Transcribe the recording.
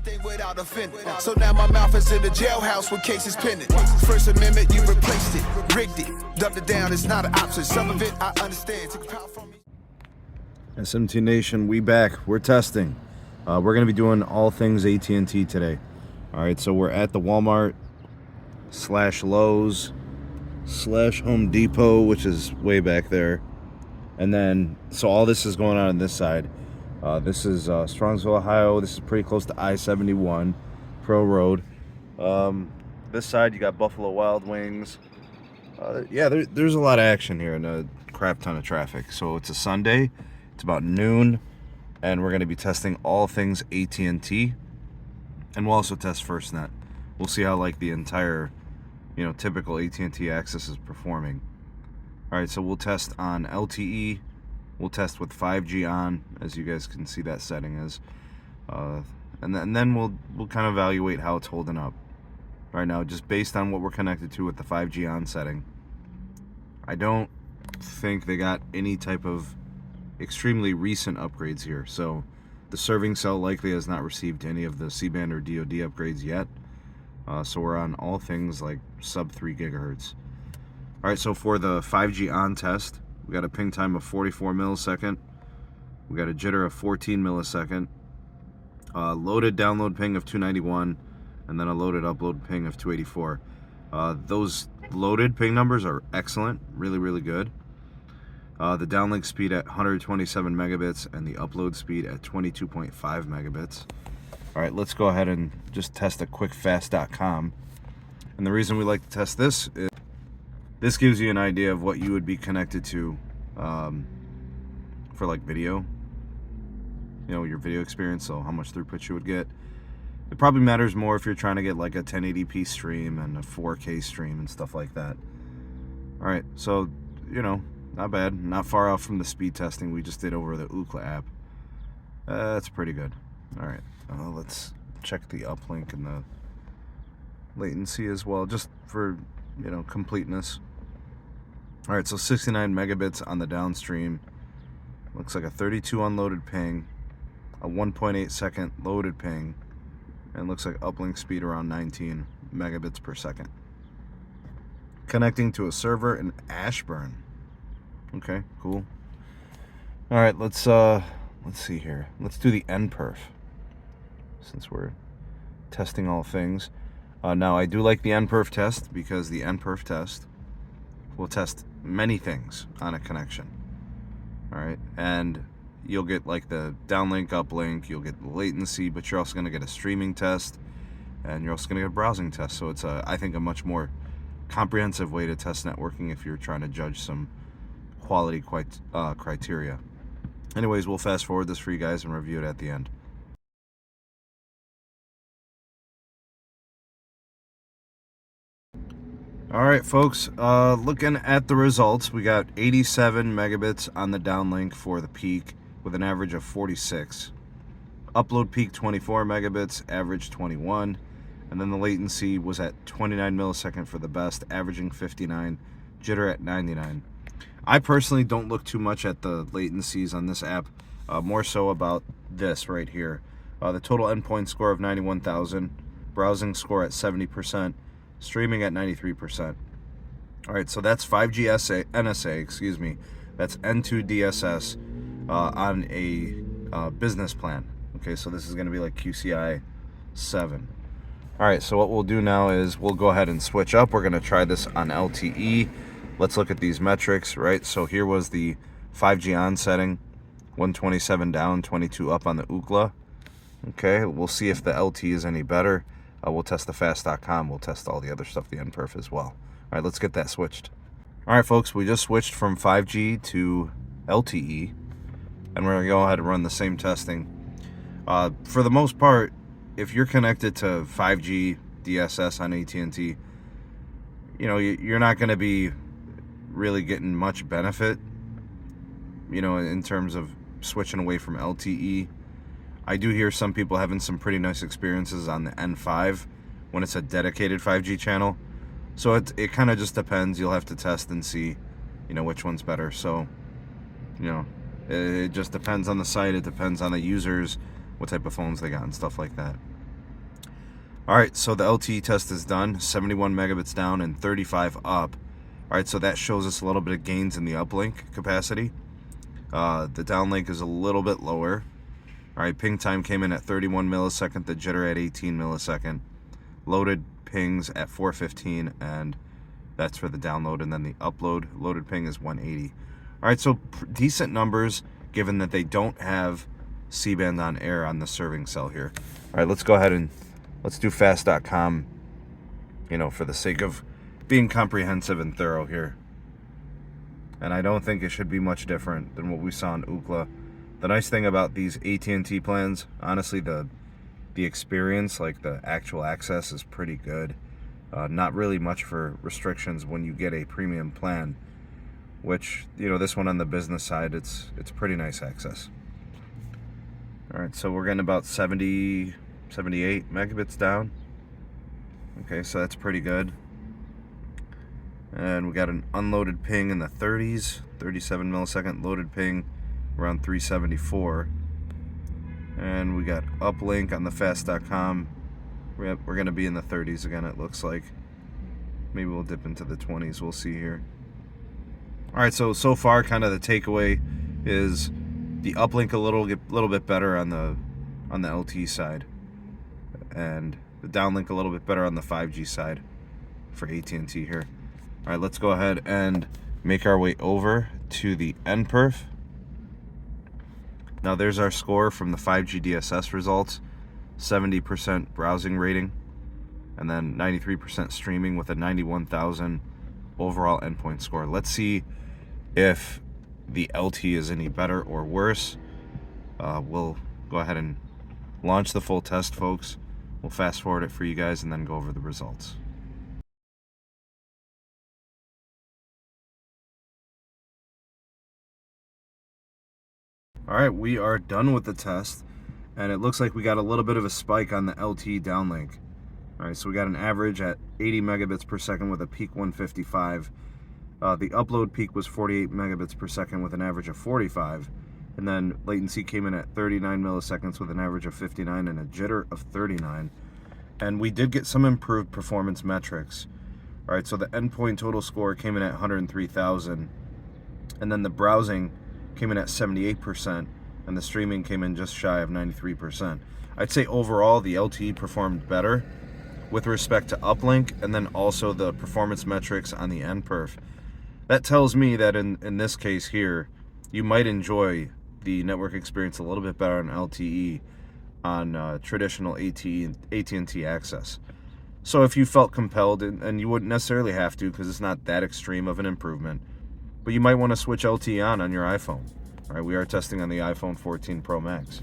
anything without offending. So now my mouth is in the jailhouse with cases pending. First Amendment, you replaced it, rigged it, dubbed it down. It's not an option. Some of it I understand. Took power from me. SMT Nation, we back. We're testing. We're going to be doing all things AT&T today. All right, so we're at the Walmart / Lowe's / Home Depot, which is way back there. And then, so all this is going on this side. This is Strongsville, Ohio. This is pretty close to I-71, Pro Road. This side, you got Buffalo Wild Wings. Yeah, there's a lot of action here and a crap ton of traffic. So it's a Sunday. It's about noon. And we're going to be testing all things AT&T. And we'll also test FirstNet. We'll see how, like, the entire, typical AT&T access is performing. All right, so we'll test on LTE. We'll test with 5G on, as you guys can see that setting is. And then we'll kind of evaluate how it's holding up. Right now, just based on what we're connected to with the 5G on setting, I don't think they got any type of extremely recent upgrades here. So the serving cell likely has not received any of the C-band or DoD upgrades yet. So we're on all things like sub 3 gigahertz. All right, so for the 5G on test, we got a ping time of 44 millisecond. We got a jitter of 14 millisecond. Loaded download ping of 291, and then a loaded upload ping of 284. Those loaded ping numbers are excellent, really, really good. The downlink speed at 127 megabits and the upload speed at 22.5 megabits. All right, let's go ahead and just test a quickfast.com. And the reason we like to test this is this gives you an idea of what you would be connected to for like video, your video experience, so how much throughput you would get. It probably matters more if you're trying to get like a 1080p stream and a 4K stream and stuff like that. All right, so, not bad. Not far off from the speed testing we just did over the Ookla app. That's pretty good. All right, let's check the uplink and the latency as well, just for, completeness. All right, so 69 megabits on the downstream. Looks like a 32 unloaded ping, a 1.8 second loaded ping, and looks like uplink speed around 19 megabits per second. Connecting to a server in Ashburn. Okay, cool. All right, let's see here. Let's do the NPerf, since we're testing all things. Now, I do like the NPerf test because the NPerf test will test many things on a connection. All right, and you'll get like the downlink, uplink, you'll get the latency, but you're also going to get a streaming test, and you're also going to get a browsing test. So it's, I think, a much more comprehensive way to test networking if you're trying to judge some quality criteria. Anyways, we'll fast forward this for you guys and review it at the end. All right, folks, looking at the results, we got 87 megabits on the downlink for the peak with an average of 46. Upload peak 24 megabits, average 21. And then the latency was at 29 millisecond for the best, averaging 59, jitter at 99. I personally don't look too much at the latencies on this app, more so about this right here. The total endpoint score of 91,000, browsing score at 70%, streaming at 93%. All right, so that's 5G NSA, that's N2 DSS on a business plan. Okay, so this is going to be like QCI 7. All right, so what we'll do now is we'll go ahead and switch up. We're going to try this on LTE. Let's look at these metrics, right? So here was the 5G on setting, 127 down, 22 up on the Ookla. Okay, we'll see if the LTE is any better. We'll test the fast.com. We'll test all the other stuff, the NPerf as well. All right, let's get that switched. All right, folks, we just switched from 5G to LTE, and we're going to go ahead and run the same testing. For the most part, if you're connected to 5G DSS on AT&T, you're not going to be really getting much benefit, in terms of switching away from LTE. I do hear some people having some pretty nice experiences on the N5 when it's a dedicated 5G channel. So it kind of just depends. You'll have to test and see, which one's better. So, it just depends on the site. It depends on the users, what type of phones they got and stuff like that. All right, so the LTE test is done, 71 megabits down and 35 up. All right, so that shows us a little bit of gains in the uplink capacity. The downlink is a little bit lower. All right, ping time came in at 31 millisecond, the jitter at 18 millisecond. Loaded pings at 415, and that's for the download, and then the upload loaded ping is 180. All right, so decent numbers given that they don't have C-band on air on the serving cell here. All right, let's go ahead and let's do fast.com, for the sake of being comprehensive and thorough here. And I don't think it should be much different than what we saw in Ookla. The nice thing about these AT&T plans, honestly, the experience, like the actual access, is pretty good. Not really much for restrictions when you get a premium plan, which, this one on the business side, it's pretty nice access. All right, so we're getting about 78 megabits down. Okay, so that's pretty good. And we got an unloaded ping in the 30s, 37 millisecond, loaded ping around 374. And we got uplink on the fast.com. We're going to be in the 30s again, it looks like. Maybe we'll dip into the 20s, we'll see here. All right, so far kind of the takeaway is the uplink a little bit better on the LTE side, and the downlink a little bit better on the 5G side for AT&T here. All right, let's go ahead and make our way over to the NPerf. Now there's our score from the 5G DSS results. 70% browsing rating, and then 93% streaming with a 91,000 overall endpoint score. Let's see if the LTE is any better or worse. We'll go ahead and launch the full test, folks. We'll fast forward it for you guys and then go over the results. All right, we are done with the test, and it looks like we got a little bit of a spike on the LTE downlink. All right, so we got an average at 80 megabits per second with a peak 155. The upload peak was 48 megabits per second with an average of 45. And then latency came in at 39 milliseconds with an average of 59 and a jitter of 39. And we did get some improved performance metrics. All right, so the endpoint total score came in at 103,000. And then the browsing came in at 78. And the streaming came in just shy of 93%. I'd say overall the LTE performed better with respect to uplink, and then also the performance metrics on the NPerf. That tells me that in this case here, you might enjoy the network experience a little bit better on LTE on traditional AT&T access. So if you felt compelled, and you wouldn't necessarily have to because it's not that extreme of an improvement, but you might want to switch LTE on your iPhone. All right, we are testing on the iPhone 14 Pro Max.